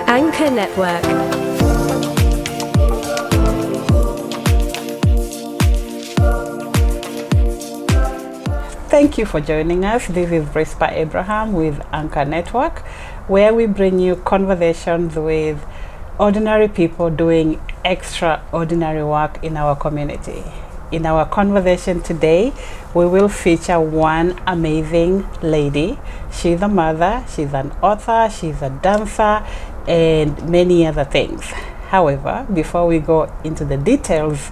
Anchor Network. Thank you for joining us. This is Brispa Abraham with Anchor Network, where we bring you conversations with ordinary people doing extraordinary work in our community. In our conversation today, we will feature one amazing lady. She's a mother, she's an author, she's a dancer, and many other things. However, before we go into the details,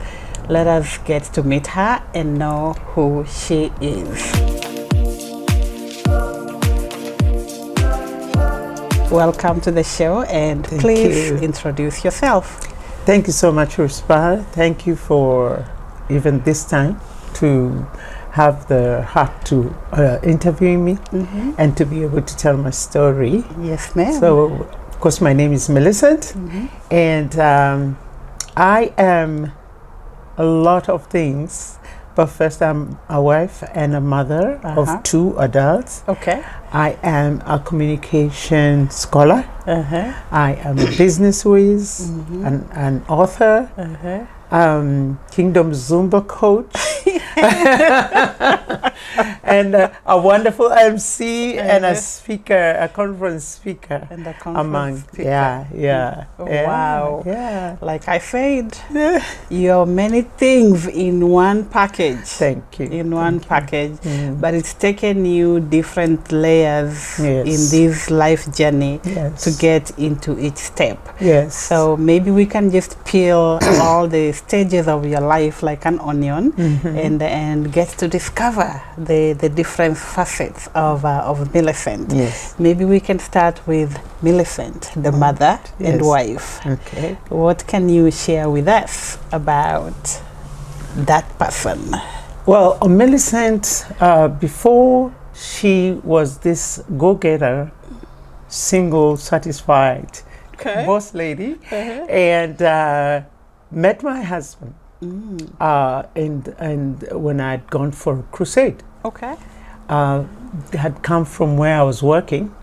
let us get to meet her and know who she is. Welcome to the show, and please introduce yourself. Thank you so much, Ruspa. Thank you for even this time to have the heart to interview me and to be able to tell my story. Yes, ma'am. So, of course, my name is Millicent, and I am a lot of things, but first I'm a wife and a mother of 2 adults. Okay. I am a communication scholar. I am a business whiz, an author, Kingdom Zumba coach, and a wonderful MC and a speaker, a conference speaker. And a conference speaker. Yeah. Oh, wow. Yeah. Like I said, you're many things in one package. Thank you. In one package. But it's taken you different layers in this life journey to get into each step. Yes. So maybe we can just peel all the stages of your life like an onion and get to discover the different facets of Millicent. Yes. Maybe we can start with Millicent, the mother and wife. Okay. What can you share with us about that person? Well, Millicent, before she was this go-getter, single, satisfied boss lady, and met my husband, and when I'd gone for a crusade. Okay. Had come from where I was working,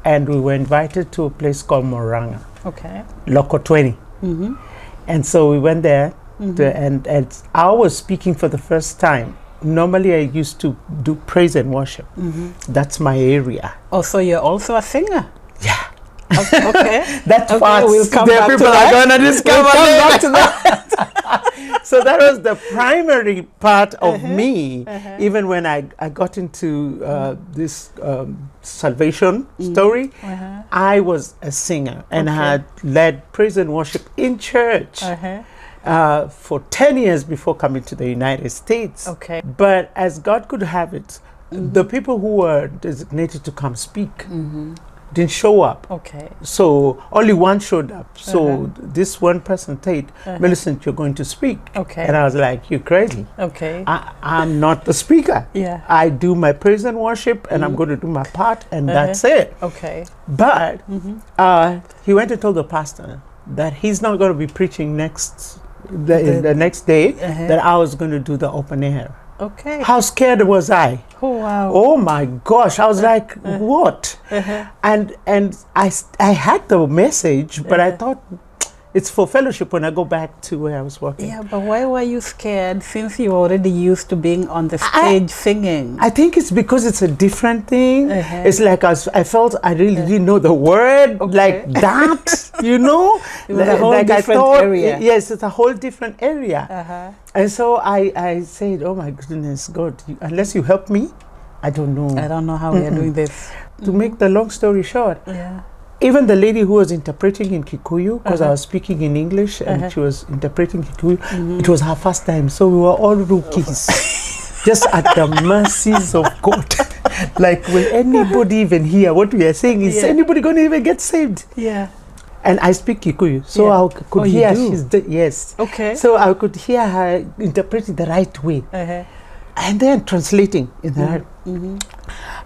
and we were invited to a place called Moranga. Okay. Loco 20. And so we went there, and I was speaking for the first time. Normally I used to do praise and worship. That's my area. Oh, so you're also a singer? Yeah. Okay. That's okay, we'll come the back people to that. are going to discover We'll come back to that. So that was the primary part of me. Even when I got into this salvation story, I was a singer and had led praise and worship in church for 10 years before coming to the United States. Okay. But as God could have it, the people who were designated to come speak didn't show up. Okay. So only one showed up. So this one person said, Millicent, you're going to speak. Okay. And I was like, you're crazy. Okay. I'm not the speaker. Yeah. I do my praise and worship, and I'm going to do my part, and that's it. Okay. But he went and told the pastor that he's not going to be preaching the next day, that I was going to do the open air. Okay. How scared was I? Oh, wow. Oh my gosh, I was like, what? And I had the message, but I thought it's for fellowship when I go back to where I was working. Yeah, but why were you scared since you were already used to being on the stage singing? I think it's because it's a different thing. It's like I felt I really didn't know the word like that, you know? It was a whole different area. Yes, it's a whole different area. And so I said, oh my goodness, God, unless you help me, I don't know. I don't know how we are doing this. To make the long story short, even the lady who was interpreting in Kikuyu, because I was speaking in English and she was interpreting Kikuyu, it was her first time. So we were all rookies, just at the mercies of God. Like, will anybody even hear what we are saying? Is anybody going to even get saved? Yeah. And I speak Kikuyu, so I could hear yes. Okay. So I could hear her interpret it the right way. And then translating in the right.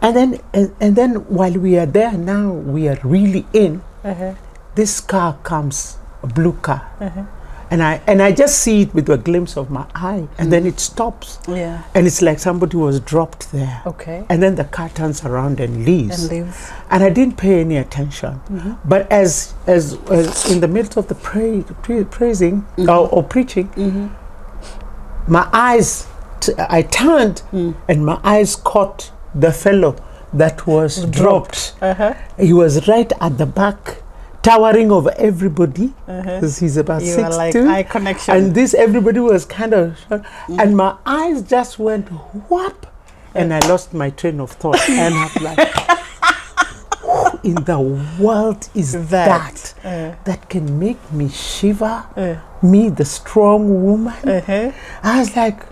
And then while we are there now, we are really in. This car comes, a blue car, And I just see it with a glimpse of my eye, and then it stops. Yeah. And it's like somebody was dropped there. Okay. And then the car turns around and leaves. And leaves. And I didn't pay any attention. But as in the midst of the praising or preaching, my eyes, I turned, and my eyes caught the fellow that was dropped. He was right at the back, towering over everybody, because he's about 6'2". You were like eye connection. And this everybody was kind of shocked. And my eyes just went whap, and I lost my train of thought. And I'm like, who in the world is that that can make me shiver? Me, the strong woman? I was like,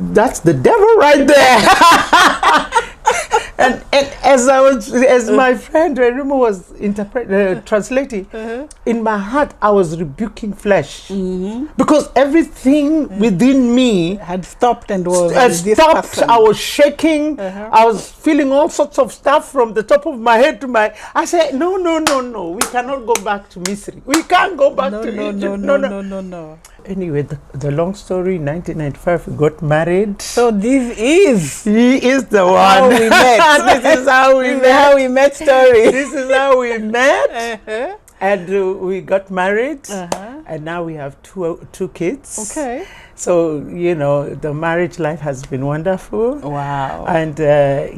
that's the devil right there. And as my friend Remo was translating, in my heart I was rebuking flesh, because everything within me had stopped and was stopped. person. I was shaking. I was feeling all sorts of stuff from the top of my head to my. I said, no. We cannot go back to Misri. We can't go back to Egypt. No. Anyway, the long story. 1995, we got married. So this is He is the one. how we met. This is how we This is met. how we met story. This is how we met. And we got married. And now we have two kids. Okay. So, the marriage life has been wonderful. Wow. And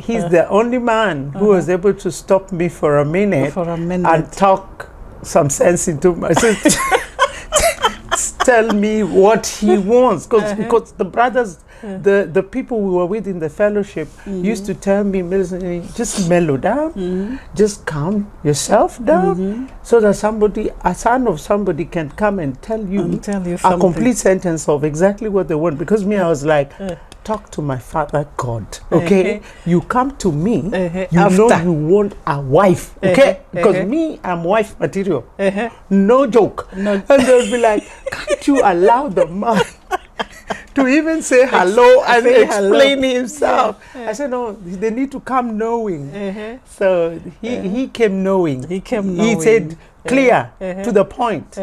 he's the only man who was able to stop me for a minute. And talk some sense into my tell me what he wants, because the brothers, the people we were with in the fellowship used to tell me, Millicent, just mellow down, just calm yourself down, so that a son of somebody can come and tell you a complete sentence of exactly what they want. Because me, I was like, talk to my Father God, okay? You come to me, you know you want a wife, okay? Because me, I'm wife material. No joke. And they'll be like, can't you allow the man to even say hello and explain himself? I said, no, they need to come knowing. So he came knowing. He said, clear, to the point.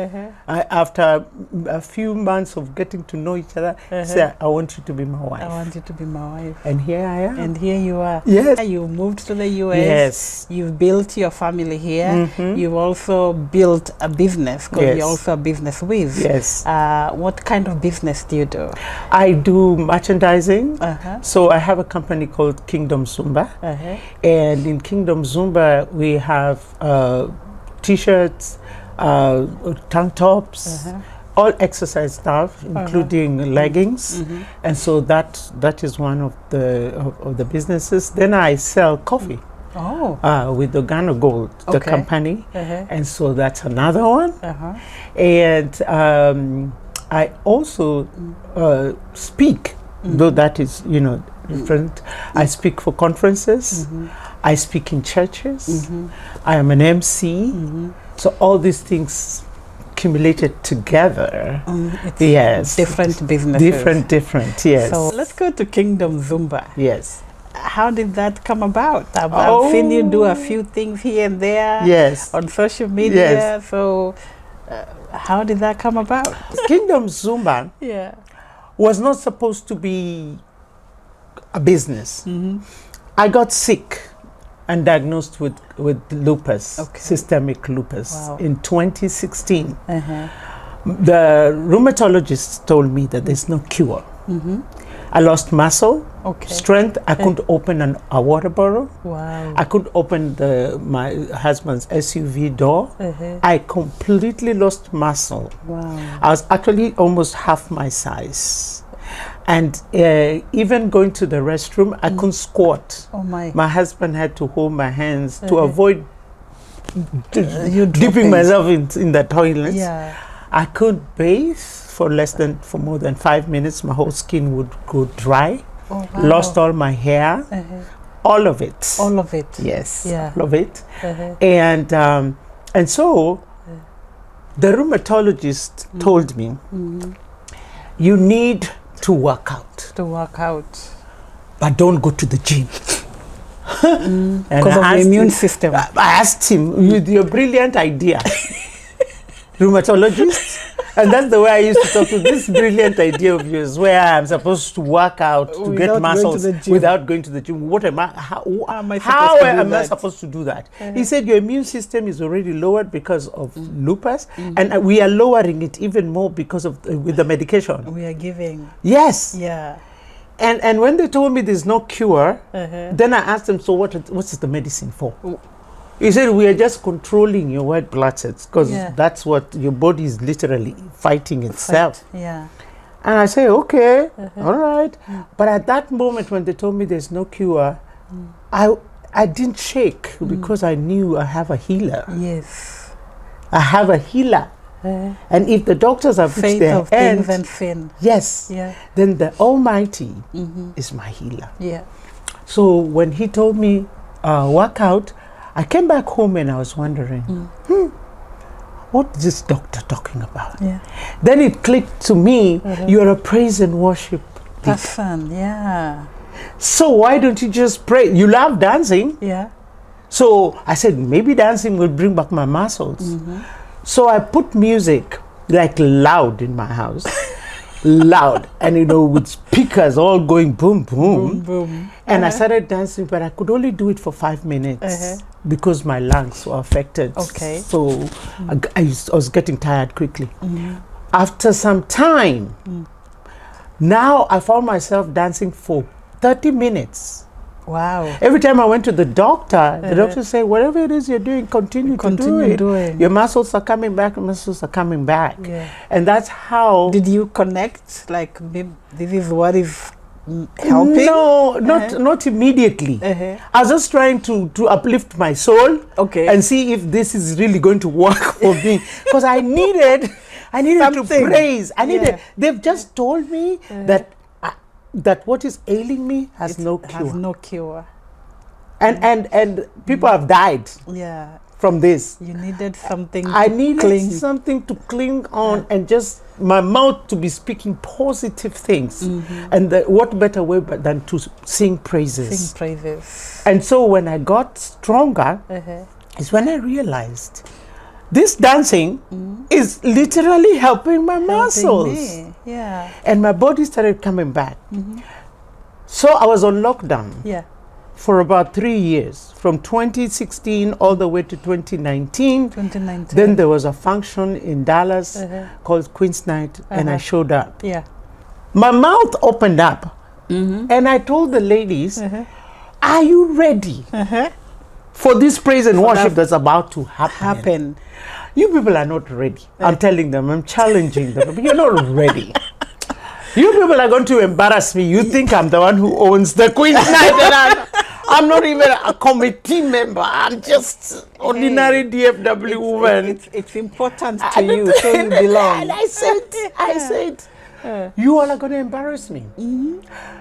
After a few months of getting to know each other, said, I want you to be my wife. I want you to be my wife. And here I am. And here you are. Yes. You moved to the US. Yes. You've built your family here. You've also built a business, because you're also a business whiz. Yes. What kind of business do you do? I do merchandising. So I have a company called Kingdom Zumba. And in Kingdom Zumba, we have T-shirts, tank tops, all exercise stuff, including leggings, and so that is one of the businesses. Then I sell coffee. With the Ghana Gold, the company, and so that's another one. And I also speak, though that is different. I speak for conferences. I speak in churches. I am an MC. So all these things accumulated together. Yes. Different businesses. Different, yes. So let's go to Kingdom Zumba. Yes. How did that come about? I've seen you do a few things here and there. Yes. On social media. So how did that come about? Kingdom Zumba was not supposed to be a business. I got sick and diagnosed with lupus, systemic lupus, in 2016. The rheumatologist told me that there's no cure. I lost muscle, strength. I couldn't open a water bottle. I couldn't open my husband's SUV door. I completely lost muscle. I was actually almost half my size. And even going to the restroom, I couldn't squat. My husband had to hold my hands to avoid dipping myself in the toilet. I couldn't bathe for more than 5 minutes. My whole skin would go dry. Lost all my hair. All of it. All of it. Yes. All of it. And so the rheumatologist told me, you need to work out. But don't go to the gym. Because of the immune system. I asked him, with your brilliant idea, rheumatologist. And that's the way I used to talk to this brilliant idea of yours, where I'm supposed to work out to Without get going to muscles the gym. without going to the gym. What am I? How am I how supposed to do am I that? supposed to do that? He said your immune system is already lowered because of lupus, and we are lowering it even more because of with the medication. We are giving. Yes. Yeah. And when they told me there's no cure, then I asked them, so what's the medicine for? He said, we are just controlling your white blood cells because that's what your body is literally fighting itself. Yeah. And I say, okay, all right. But at that moment when they told me there's no cure, I didn't shake because I knew I have a healer. Yes. I have a healer. And if the doctors have reached Faith their of end, things and fin. yes, Yeah. then the Almighty is my healer. Yeah. So when he told me work out, I came back home and I was wondering, what is this doctor talking about? Yeah. Then it clicked to me, you're a praise and worship leader. Person. Yeah. So why don't you just pray? You love dancing. Yeah. So I said, maybe dancing will bring back my muscles. So I put music like loud in my house. Loud, and with speakers all going boom, boom, Boom, boom. and I started dancing, but I could only do it for 5 minutes because my lungs were affected. Okay. So I was getting tired quickly. After some time, now I found myself dancing for 30 minutes. Wow. Every time I went to the doctor said, whatever it is you're doing, continue to do it. doing. Your muscles are coming back, your muscles are coming back. Yeah. And that's how... Did you connect? Like, maybe this is what is helping? No, not immediately. I was just trying to uplift my soul and see if this is really going to work for me. Because I needed to praise. They've just told me that what is ailing me has no cure. Has no cure. And people have died from this. You needed something I needed something to cling on and just my mouth to be speaking positive things. And what better way than to sing praises. Sing praises. And so when I got stronger, is when I realized this dancing is literally helping my muscles. Me. Yeah. And my body started coming back. So I was on lockdown for about 3 years, from 2016 all the way to 2019. Then there was a function in Dallas called Queen's Night, and I showed up. Yeah. My mouth opened up, and I told the ladies, are you ready for this praise and worship that's about to happen? You people are not ready. I'm telling them, I'm challenging them, but you're not ready. You people are going to embarrass me. You think I'm the one who owns the Queen's Night, and I'm not even a committee member. I'm just ordinary DFW woman. It's important to you, so you belong. And I said, you all are going to embarrass me.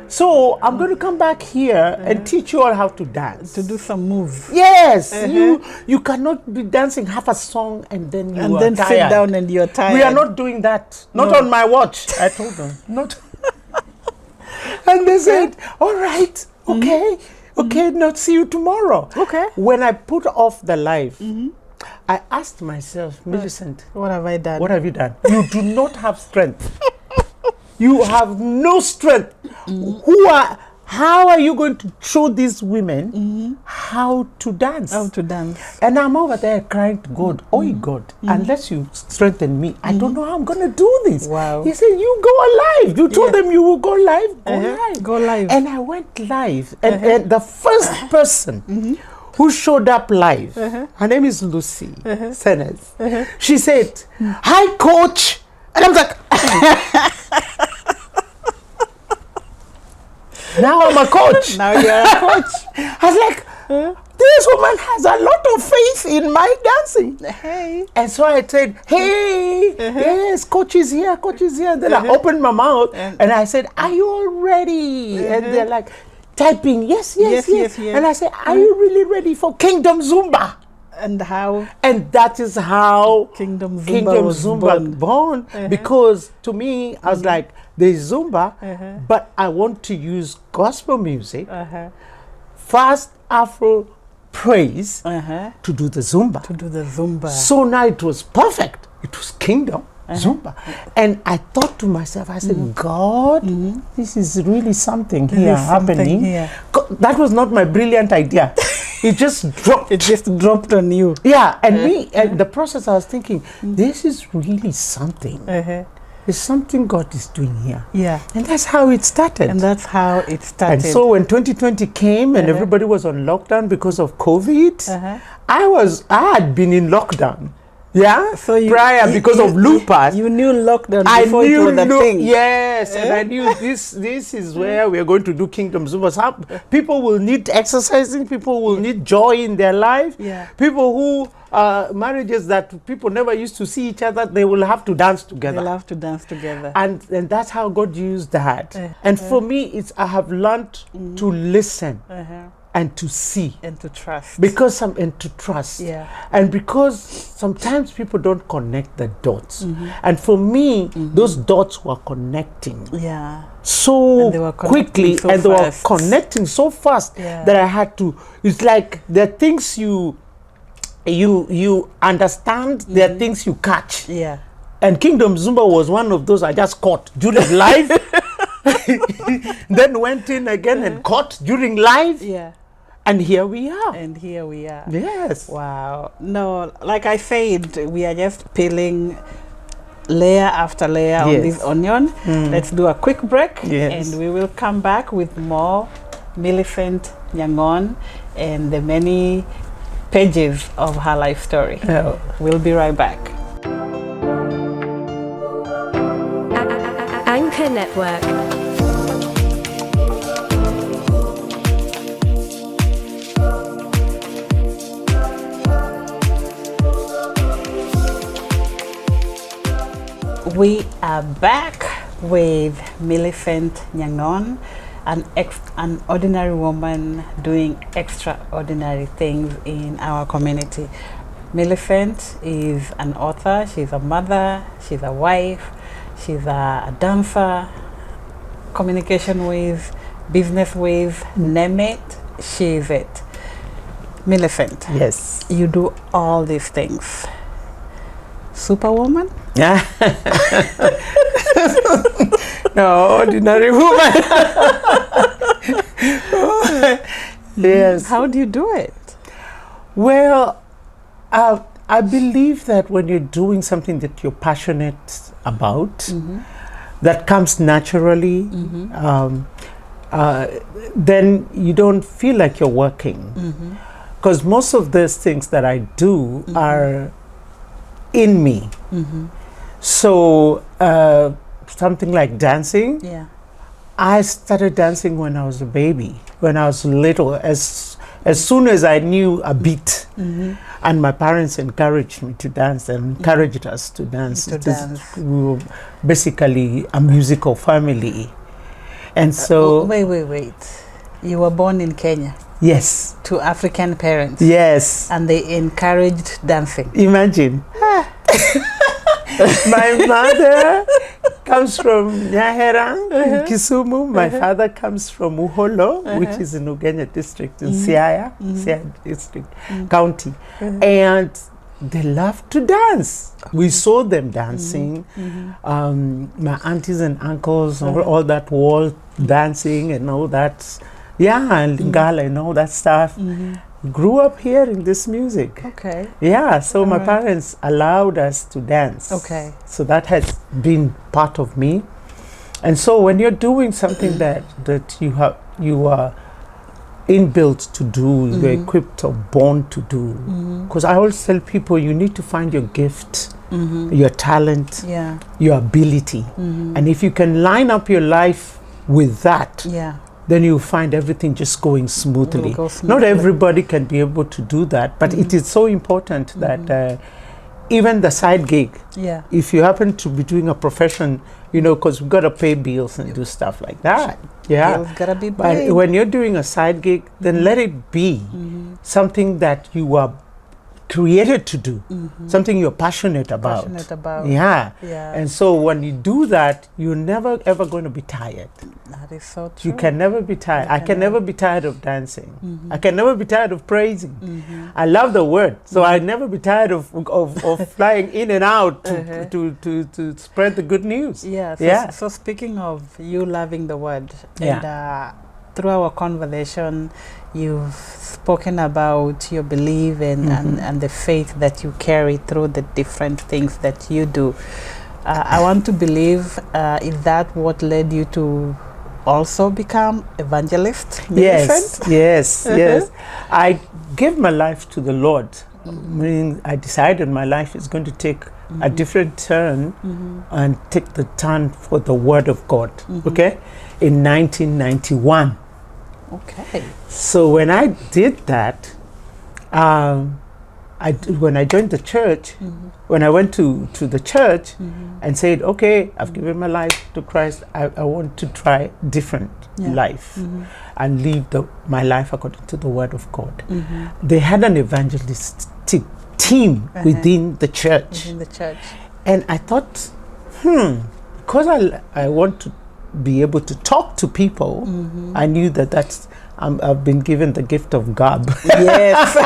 So I'm going to come back here and teach you all how to dance. To do some moves. Yes, you cannot be dancing half a song and then you are tired. Sit down and you're tired. We are not doing that. Not on my watch. I told them. Not. And they said, all right, okay, now see you tomorrow. Okay. When I put off the live, I asked myself, Millicent, what have I done? What have you done? You do not have strength. You have no strength. How are you going to show these women how to dance? How to dance. And I'm over there crying to God, oh God, unless you strengthen me, I don't know how I'm going to do this. Wow. He said, you go live. You told them you will go live. Go live. Go live. And I went live. And the first person who showed up live, her name is Lucy Senes. She said, hi, coach. And I was like, now I'm a coach. Now you're a coach. I was like, this woman has a lot of faith in my dancing. Hey. And so I said, hey, yes, coach is here, coach is here. Then I opened my mouth and I said, are you all ready? And they're like, typing, yes. And I said, are you really ready for Kingdom Zumba? And how? And that is how Kingdom Zumba was born. Because to me, I was like, there's Zumba, but I want to use gospel music, fast Afro praise to do the Zumba. To do the Zumba. So now it was perfect. it was Kingdom Zumba. And I thought to myself, I said, God, this is really something here happening. That was not my brilliant idea. It just dropped. It just dropped on you. Yeah, and and the process, I was thinking, this is really something. There's something God is doing here. Yeah. And that's how it started. And that's how it started. And so when 2020 came and everybody was on lockdown because of COVID, I had been in lockdown. Yeah, so prior because of Lupus. You knew lockdown before it was a thing. Yes, and I knew this is where we are going to do Kingdom Zumba. People will need exercising, people will need joy in their life. Yeah. People who marriages that people never used to see each other, they will have to dance together. They'll have to dance together. And that's how God used that. And for me, I have learned to listen. And to see and to trust, and to trust, and because sometimes people don't connect the dots, and for me, those dots were connecting, so and they were quickly, so and fast. they were connecting so fast that I had to. It's like there are things you understand, there are things you catch, and Kingdom Zumba was one of those I just caught during life, then went in again and caught during life, and here we are. Yes. Wow. No, like I said, we are just peeling layer after layer on this onion. Let's do a quick break, and we will come back with more Millicent Nyangon and the many pages of her life story. We'll be right back. Anchor Network. We are back with Millicent Nyangon, an ordinary woman doing extraordinary things in our community. Millicent is an author, she's a mother, she's a wife, she's a dancer, communication with, business with, name it, she's it. Millicent. Yes. You do all these things. Superwoman? No, ordinary woman. Yes. How do you do it? Well, I believe that when you're doing something that you're passionate about, that comes naturally, then you don't feel like you're working. Because most of those things that I do are in me. So something like dancing, I started dancing when I was a baby, when I was little, as soon as I knew a beat. And my parents encouraged me to dance and encouraged us to dance. We were basically a musical family. And so... Wait. You were born in Kenya? Yes. To African parents? Yes. And they encouraged dancing? Imagine. My mother comes from Nyaherang, in Kisumu. My father comes from Uholo, which is in Ugenya district, in Siaya district, county. And they love to dance. We saw them dancing. My aunties and uncles, all that wall dancing and all that. And Lingala and all that stuff. Grew up hearing this music. Okay. So my parents allowed us to dance. Okay. So that has been part of me. And so when you're doing something that you are inbuilt to do, you're equipped or born to do. Because I always tell people you need to find your gift, your talent, your ability. And if you can line up your life with that, then you find everything just going smoothly. Not everybody can be able to do that, but it is so important that even the side gig, if you happen to be doing a profession, because we've got to pay bills and do stuff like that. Bills gotta be paid. But when you're doing a side gig, then let it be something that you are created to do, something you're passionate about. Yeah. And so when you do that, you're never ever going to be tired. That is so true. You can never be tired. I can never be tired of dancing. I can never be tired of praising. I love the word, so I never be tired of flying in and out to spread the good news. So speaking of you loving the word, and through our conversation, you've spoken about your belief and the faith that you carry through the different things that you do. I want to believe, is that what led you to also become evangelist? Millicent? Yes. I gave my life to the Lord. I decided my life is going to take a different turn and take the turn for the Word of God. Okay, in 1991. Okay. So when I did that, when I joined the church, when I went to the church and said, okay, I've given my life to Christ, I want to try different life and live my life according to the Word of God. They had an evangelistic team within the church. And I thought, because I want to be able to talk to people, I knew that's I've been given the gift of gab. Yes.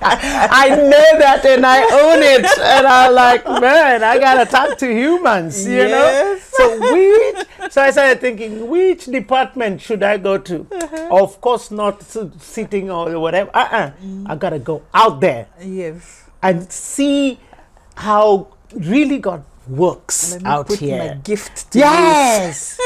I know that and I own it. And I'm like, man, I gotta talk to humans, you know? So I started thinking, which department should I go to? Of course not sitting or whatever. I gotta go out there. Yes. And see how really God works out here. My gift to use.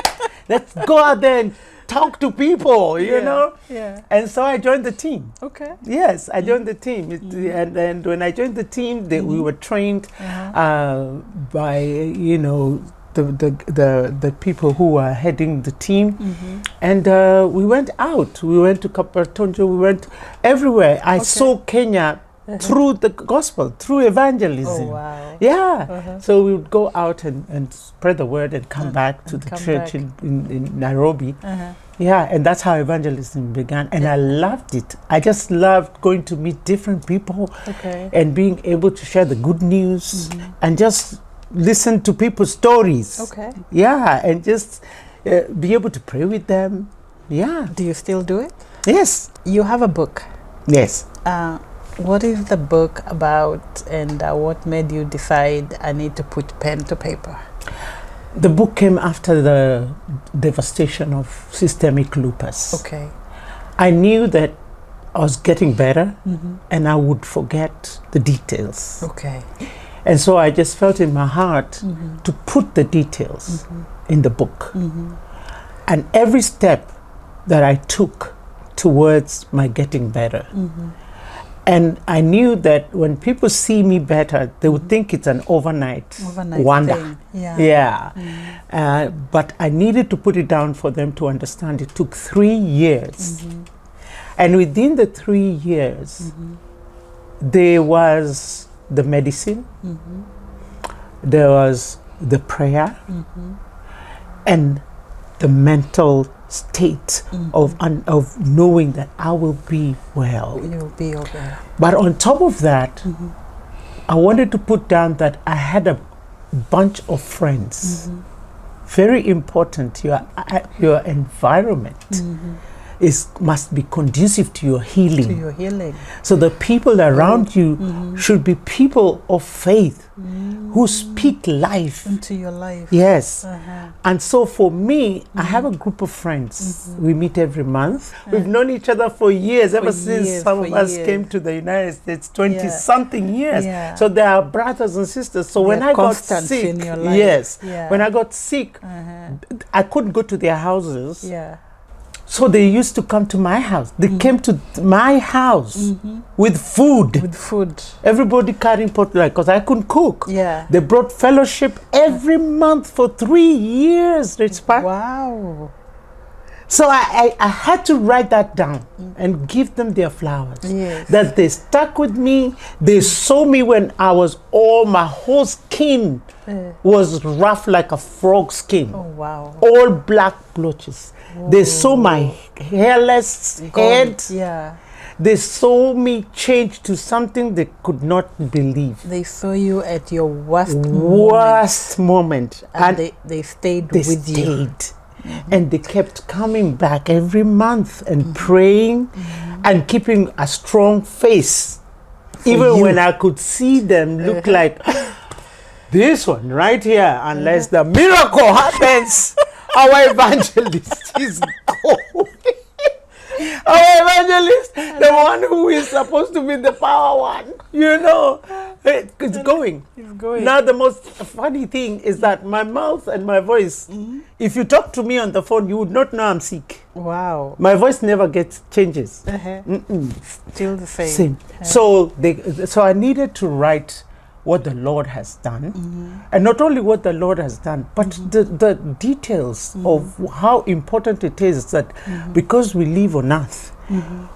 Let's go out there and talk to people, you know? Yeah. And so I joined the team. Okay. Yes, I joined the team. And when I joined the team, we were trained by, you know, the people who were heading the team. And we went out. We went to Kapatonjo. We went everywhere. I saw Kenya through the gospel, through evangelism. Oh, wow. Yeah. So we would go out and spread the word and come back to the church in Nairobi. Yeah, and that's how evangelism began. And I loved it. I just loved going to meet different people and being able to share the good news and just listen to people's stories. Okay. Yeah, and just be able to pray with them. Yeah. Do you still do it? Yes. You have a book. Yes. What is the book about, and what made you decide I need to put pen to paper? The book came after the devastation of systemic lupus. Okay. I knew that I was getting better and I would forget the details. Okay. And so I just felt in my heart to put the details in the book. And every step that I took towards my getting better. And I knew that when people see me better, they would think it's an overnight wonder. Thing. Yeah. But I needed to put it down for them to understand. It took 3 years. And within the 3 years, there was the medicine, there was the prayer, and the mental state of knowing that I will be well. You'll be okay. But on top of that, I wanted to put down that I had a bunch of friends. Very important. Your environment must be conducive to your healing. To your healing. So the people around you should be people of faith who speak life into your life. Yes. And so for me, I have a group of friends. We meet every month. We've known each other for years, ever since some of us came to the United States, 20-something years. So they are brothers and sisters. So when I got sick, in your life. When I got sick, I couldn't go to their houses. Yeah. So they used to come to my house. They came to my house with food. With food. Everybody carrying potluck because I couldn't cook. Yeah. They brought fellowship every month for 3 years. Wow. So I had to write that down and give them their flowers. Yes. That they stuck with me. They saw me when I was my whole skin was rough like a frog skin. Oh, wow. All black blotches. Whoa. They saw my hairless head. Yeah. They saw me change to something they could not believe. They saw you at your worst moment. And they stayed with you. And they kept coming back every month and praying and keeping a strong face. Even when I could see them look like this one right here, unless the miracle happens, our evangelist is going. Our evangelist, the one who is supposed to be the power one, it's going. It's going. Now, the most funny thing is that my mouth and my voice, if you talk to me on the phone, you would not know I'm sick. Wow. My voice never changes. Still the same. So I needed to write what the Lord has done, and not only what the Lord has done, but the details of how important it is that because we live on earth,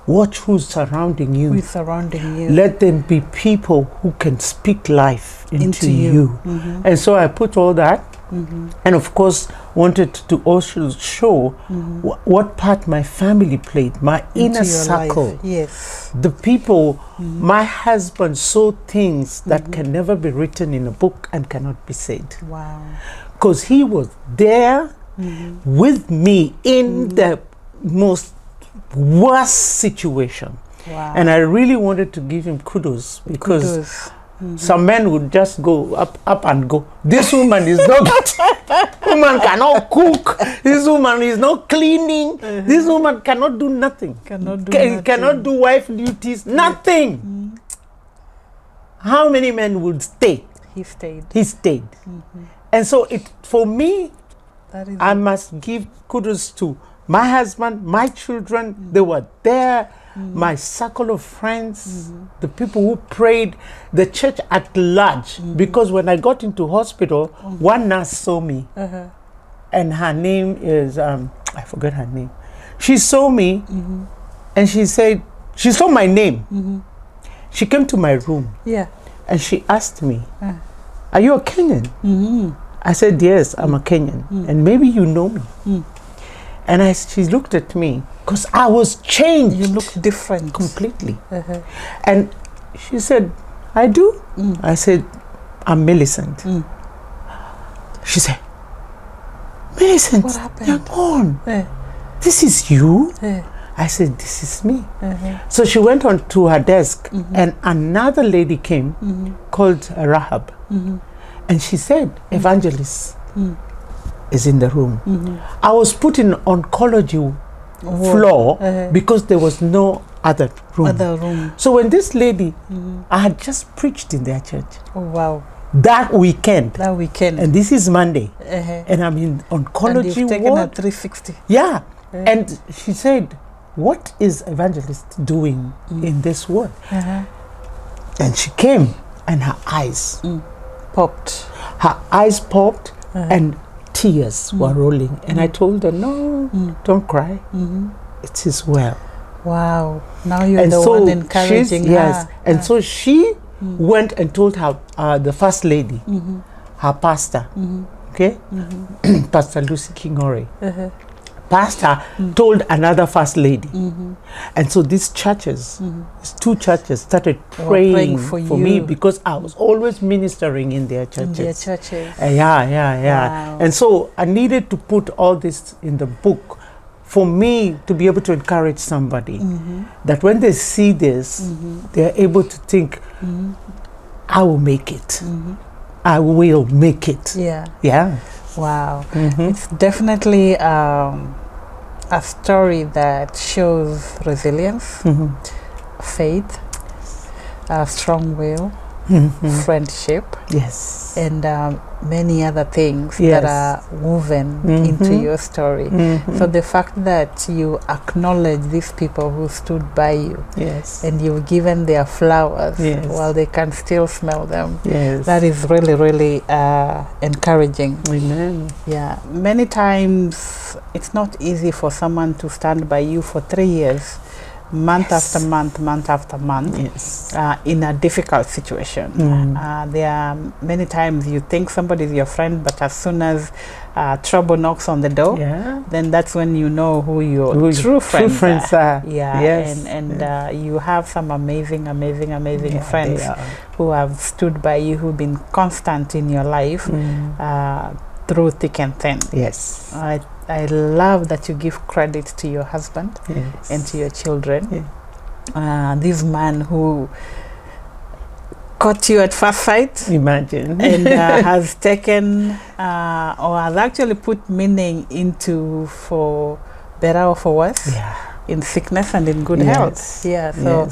watch who's surrounding you. Who's surrounding you. Let them be people who can speak life into you. And so I put all that, and of course wanted to also show what part my family played, my inner circle. Life. Yes. The people, my husband saw things that can never be written in a book and cannot be said. Wow. Because he was there with me in the most worst situation. Wow. And I really wanted to give him kudos because some men would just go up and go. This woman is not, woman cannot cook. This woman is not cleaning. This woman cannot do nothing. Cannot do wife duties. Nothing. How many men would stay? He stayed. He stayed. And so for me, I must give kudos to my husband, my children. They were there. My circle of friends, the people who prayed, the church at large. Because when I got into hospital, one nurse saw me, and her name is I forget her name. She saw me, and she said she saw my name. She came to my room, and she asked me, "Are you a Kenyan?" I said, "Yes, I'm a Kenyan, and maybe you know me." And she looked at me because I was changed. You look different. Completely. And she said, "I do?" I said, "I'm Millicent." She said, "Millicent, what happened? Nyangon, this is you?" I said, "This is me." So she went on to her desk and another lady came called Rahab. And she said, "Evangelist is in the room." I was put in oncology floor because there was no other room. So when this lady, I had just preached in their church. Oh, wow. That weekend. And this is Monday. And I'm in oncology and you've taken a 360. Yeah. And she said, "What is Evangelist doing in this ward?" And she came and her eyes popped. Her eyes popped and tears were rolling. And I told her, "No, don't cry. It is well." Wow. Now you're the one encouraging her. Yes. And so she went and told her, the first lady, her pastor, okay? Pastor Lucy Kingore. Pastor told another first lady. And so these churches, these two churches started praying for me because I was always ministering in their churches. Wow. And so I needed to put all this in the book for me to be able to encourage somebody that when they see this, they're able to think, I will make it. I will make it. Yeah. Wow. It's definitely a story that shows resilience, faith, strong will, friendship, and many other things that are woven into your story. So the fact that you acknowledge these people who stood by you, and you've given their flowers while they can still smell them, that is really, really encouraging. Amen. Yeah, many times it's not easy for someone to stand by you for 3 years month after month, Yes. in a difficult situation. There are many times you think somebody is your friend, but as soon as trouble knocks on the door, then that's when you know who your true friends are. Yeah, yes. and you have some amazing friends they are. who have stood by you, who've been constant in your life through thick and thin. Yes. I love that you give credit to your husband Yes. and to your children. This man who caught you at first sight, Imagine. and has taken or has actually put meaning into for better or for worse, in sickness and in good health. Yeah, so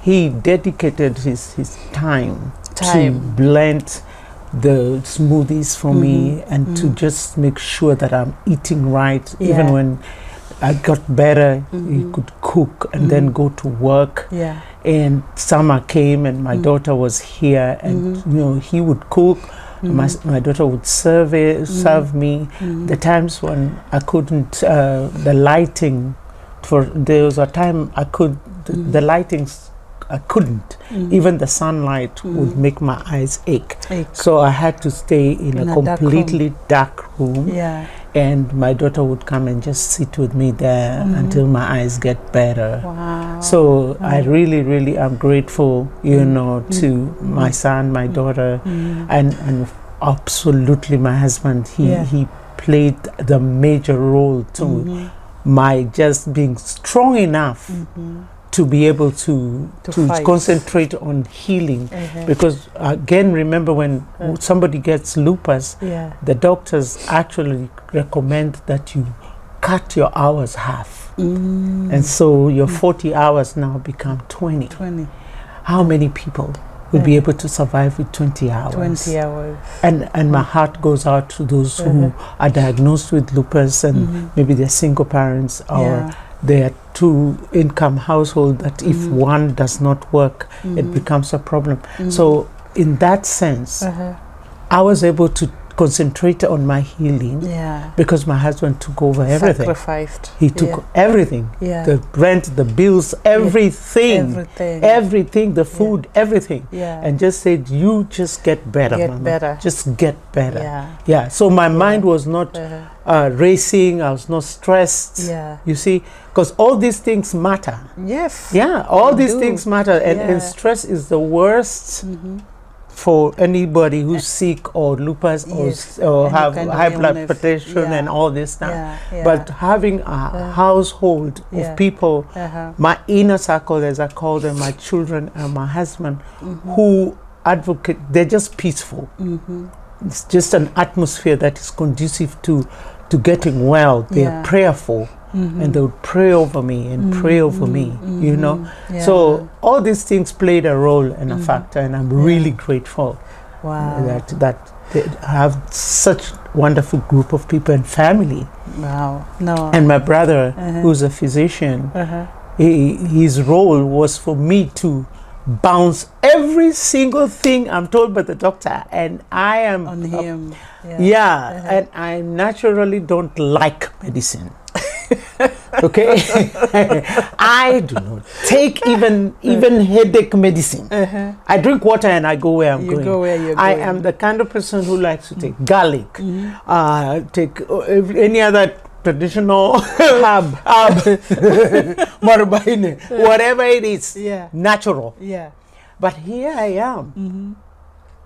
he dedicated his time to blend the smoothies for me and to just make sure that I'm eating right. Even when I got better, he could cook and then go to work. And summer came and my daughter was here, and you know, he would cook. My daughter would serve me. The times when I couldn't, the lighting, there was a time I could, the lightings, I couldn't. Even the sunlight would make my eyes ache. So I had to stay in a completely dark room. And my daughter would come and just sit with me there until my eyes get better. So I really am grateful, you know, to my son, my daughter, and absolutely my husband. He played the major role to my just being strong enough to be able to concentrate on healing. Because again, remember when somebody gets lupus, the doctors actually recommend that you cut your hours half. And so your 40 hours now become 20. How many people will be able to survive with 20 hours? 20 hours. And my heart goes out to those who are diagnosed with lupus and maybe they're single parents or they're two-income household, that if one does not work, it becomes a problem. So in that sense, I was able to concentrate on my healing because my husband took over everything. Sacrificed. He took everything. The rent, the bills, everything, the food, everything. And just said, you just get better, Mama. Just get better. So my mind was not racing. I was not stressed. You see, because all these things matter. All these things matter. And stress is the worst for anybody who's sick or lupus or have high blood pressure and all this stuff. But having a household of people, my inner circle, as I call them, my children and my husband, who advocate, they're just peaceful. It's just an atmosphere that is conducive to getting well. They're prayerful. And they would pray over me and pray over me, you know. So all these things played a role and a factor, and I'm really grateful that they have such wonderful group of people and family. And my brother, who's a physician, his role was for me to bounce every single thing I'm told by the doctor, and I am on him. And I naturally don't like medicine. Okay, I do not take even headache medicine. I drink water and I go where I'm going. Go where you're I going. am the kind of person who likes to take garlic, take any other traditional herb, marbaine, whatever it is, natural. But here I am,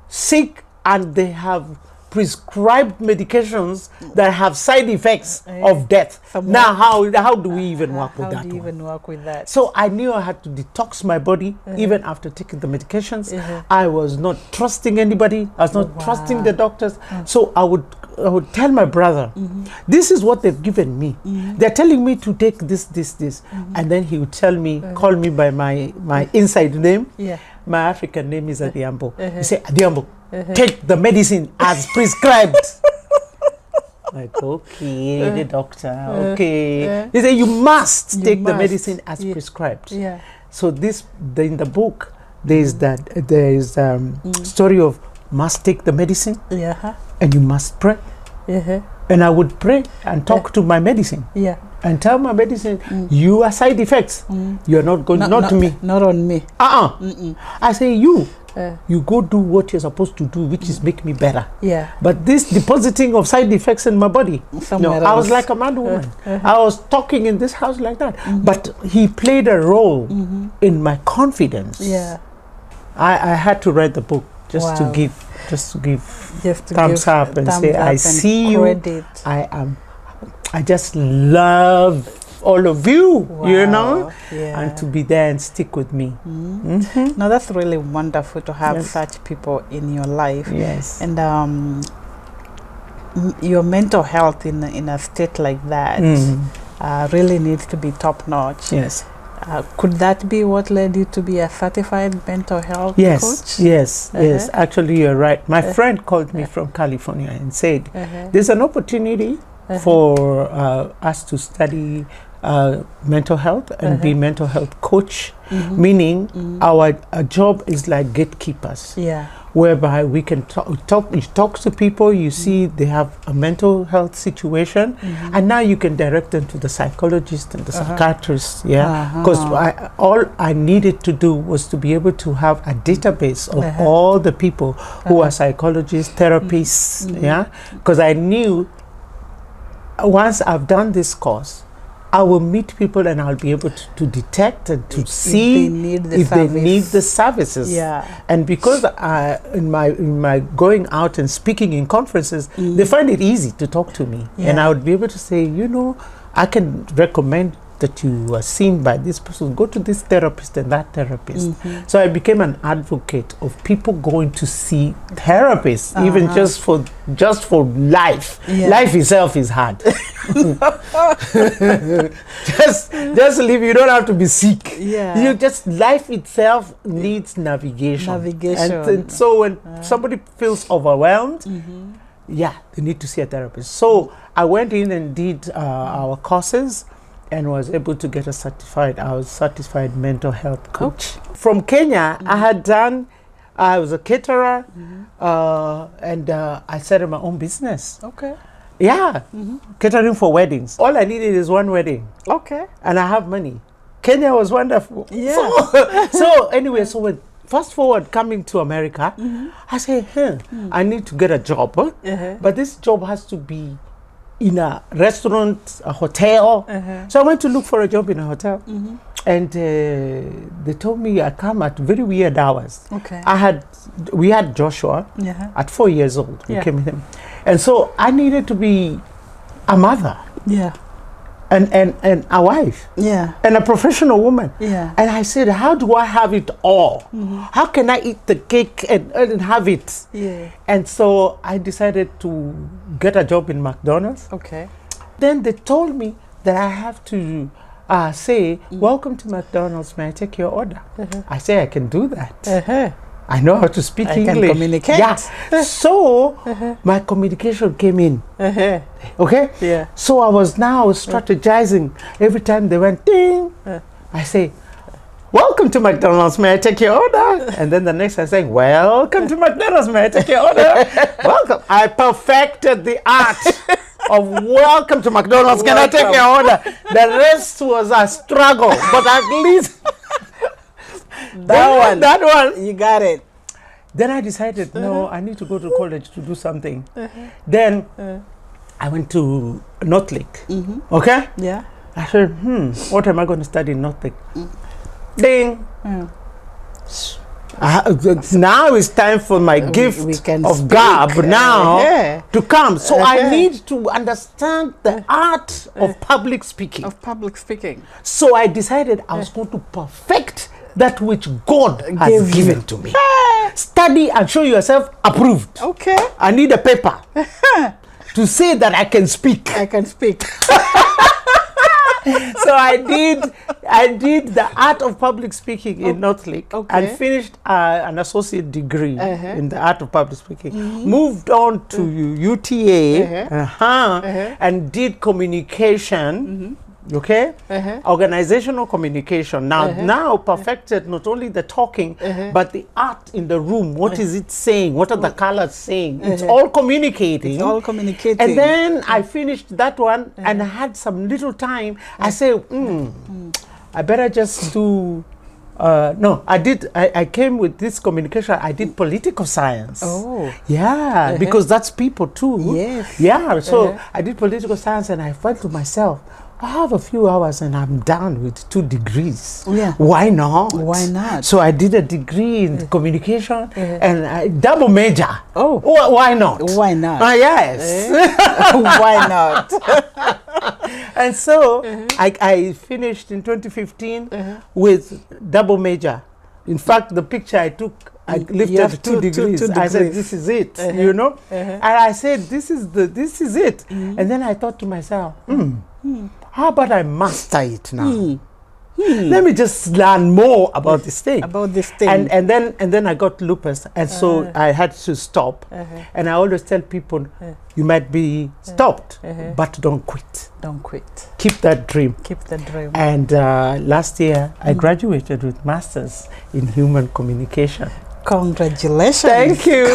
sick, and they have prescribed medications that have side effects of death. Now, how do we even work with that? How do you even work with that? So I knew I had to detox my body even after taking the medications. I was not trusting anybody. I was not trusting the doctors. So I would tell my brother, this is what they've given me. They're telling me to take this. And then he would tell me, call me by my inside name. My African name is Adiambo. He said, Adiambo, take the medicine as prescribed. Like, okay, the doctor, okay. They say, you must take the medicine as prescribed. So in the book, there is story of must take the medicine and you must pray. And I would pray and talk to my medicine. and tell my medicine, you are side effects. You're not going, not me. Not on me. I say, you go do what you're supposed to do, which is make me better. Yeah. But this depositing of side effects in my body, Somewhere I was else. like a mad woman. I was talking in this house like that. But he played a role in my confidence. Yeah. I had to write the book just to give thumbs up and say, I see credit. you. I just love all of you, you know, and to be there and stick with me. Now that's really wonderful to have such people in your life. Yes. And your mental health in a state like that really needs to be top notch. Yes. Could that be what led you to be a certified mental health coach? Yes. Actually, you're right. My friend called me from California and said, there's an opportunity for us to study mental health and be mental health coach, meaning our job is like gatekeepers. Yeah. Whereby we can talk to people, you see they have a mental health situation, and now you can direct them to the psychologist and the psychiatrist, because all I needed to do was to be able to have a database of all the people who are psychologists, therapists, because I knew once I've done this course, I will meet people and I'll be able to detect and to see if they need the services. Yeah. And because in my going out and speaking in conferences, they find it easy to talk to me. And I would be able to say, you know, I can recommend that you are seen by this person, go to this therapist and that therapist. So I became an advocate of people going to see therapists, even just for life. Life itself is hard. just live. You don't have to be sick. You just, life itself needs navigation. And so when somebody feels overwhelmed, they need to see a therapist. So I went in and did our courses and was able to get I was certified mental health coach. From Kenya, I was a caterer, and I started my own business. Okay. Yeah, catering for weddings. All I needed is one wedding. Okay. And I have money. Kenya was wonderful. Yeah. So anyway, so when fast forward coming to America, I said, I need to get a job, but this job has to be in a restaurant, a hotel. So I went to look for a job in a hotel. And they told me I come at very weird hours. Okay. We had Joshua at 4 years old. We came with him. And so I needed to be a mother. Yeah. And a wife. Yeah. And a professional woman. Yeah. And I said, how do I have it all? How can I eat the cake and have it? Yeah. And so I decided to get a job in McDonald's. Okay. Then they told me that I have to say, welcome to McDonald's, may I take your order? I say, I can do that. I know how to speak English. I can communicate. Yeah. So my communication came in. Okay? Yeah. So I was now strategizing. Every time they went ding, I say, welcome to McDonald's, may I take your order? And then the next I say, welcome to McDonald's, may I take your order? Welcome. I perfected the art of welcome to McDonald's, can I take your order? The rest was a struggle, but at least that one, you got it. Then I decided, no, I need to go to college to do something. Then I went to North Lake. Okay? Yeah. I said, what am I going to study in North Lake? Ding. Now it's time for my gift of gab now to come. So I need to understand the art of public speaking. So I decided I was going to perfect that which God has given to me. Study and show yourself approved. Okay. I need a paper to say that I can speak. So I did the art of public speaking in North Lake and finished an associate degree in the art of public speaking. Moved on to UTA and did communication Okay, organizational communication. Now perfected not only the talking, but the art in the room. What is it saying? What are the colors saying? It's all communicating. It's all communicating. And then I finished that one, and I had some little time. I say, I better just do. No, I came with this communication. I did political science. Oh. Yeah, because that's people too. Yes. Yeah, so I did political science, and I felt to myself, I have a few hours and I'm done with 2 degrees. Yeah. Why not? Why not? So I did a degree in communication and I double major. Oh. Why not? Why not? Yes. Why not? And so I finished in 2015 with double major. In fact, the picture I took, I lifted 2 degrees. I said, "This is it," you know. And I said, "This is it." And then I thought to myself, how about I master it now? Let me just learn more about this thing. About this thing. And then I got lupus, and so I had to stop. And I always tell people, you might be stopped, but don't quit. Don't quit. Keep that dream. Keep the dream. And last year, I graduated with masters in human communication. Congratulations. Thank you.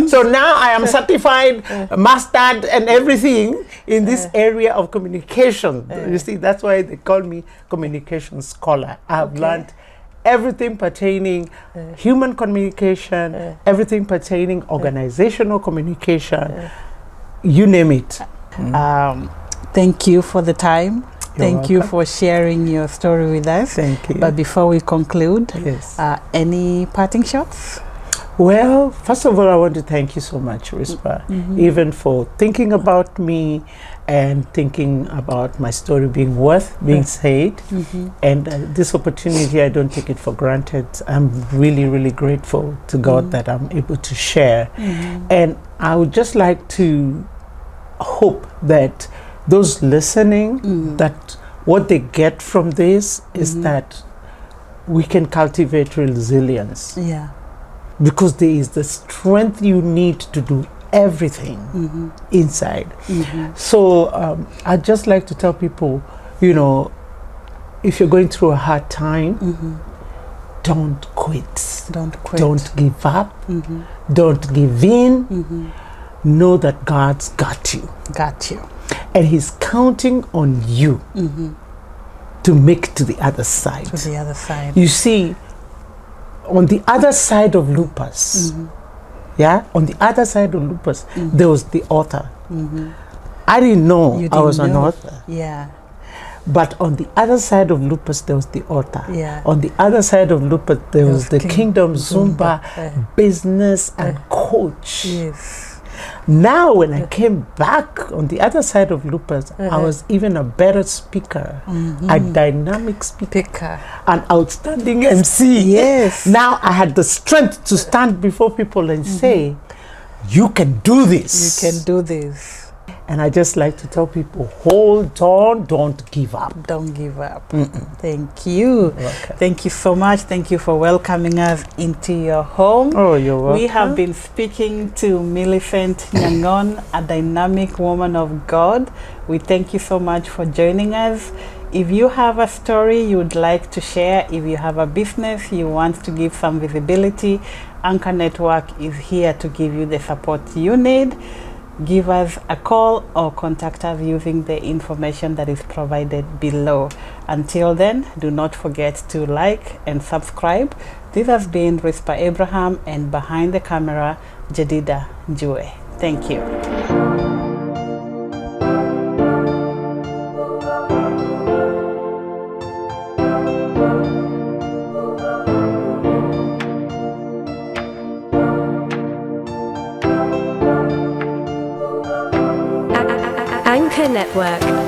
So now I am certified, mastered, and everything in this area of communication. You see, that's why they call me communication scholar. I have learned everything pertaining human communication, everything pertaining organizational communication, you name it. Thank you for the time. Thank you for sharing your story with us. Thank you. But before we conclude, Yes. Any parting shots? Well, first of all, I want to thank you so much, Rispa, even for thinking about me and thinking about my story being worth being said. And this opportunity, I don't take it for granted. I'm really, really grateful to God that I'm able to share. And I would just like to hope that those listening, that what they get from this is that we can cultivate resilience. Yeah. Because there is the strength you need to do everything inside. So I'd just like to tell people, you know, if you're going through a hard time, don't quit. Don't quit. Don't give up. Don't give in. Know that God's got you. Got you. And He's counting on you to make it to the other side. To the other side. You see, on the other side of lupus, on the other side of lupus, there was the author. I didn't know I was an author. Yeah. But on the other side of lupus, there was the author. Yeah. On the other side of lupus, there was the Kingdom Zumba business and coach. Yes. Now, when I came back on the other side of lupus, I was even a better speaker, a dynamic speaker, an outstanding MC. Yes. Now I had the strength to stand before people and say, you can do this. You can do this. And I just like to tell people, hold on, don't give up. Don't give up. Thank you. Welcome. Thank you so much. Thank you for welcoming us into your home. Oh, you're welcome. We have been speaking to Millicent Nyangon, a dynamic woman of God. We thank you so much for joining us. If you have a story you would like to share, if you have a business you want to give some visibility, Anchor Network is here to give you the support you need. Give us a call or contact us using the information that is provided below. Until then, do not forget to like and subscribe. This has been Rispa Abraham, and behind the camera, Jadida Jue. Thank you. Anchor Network.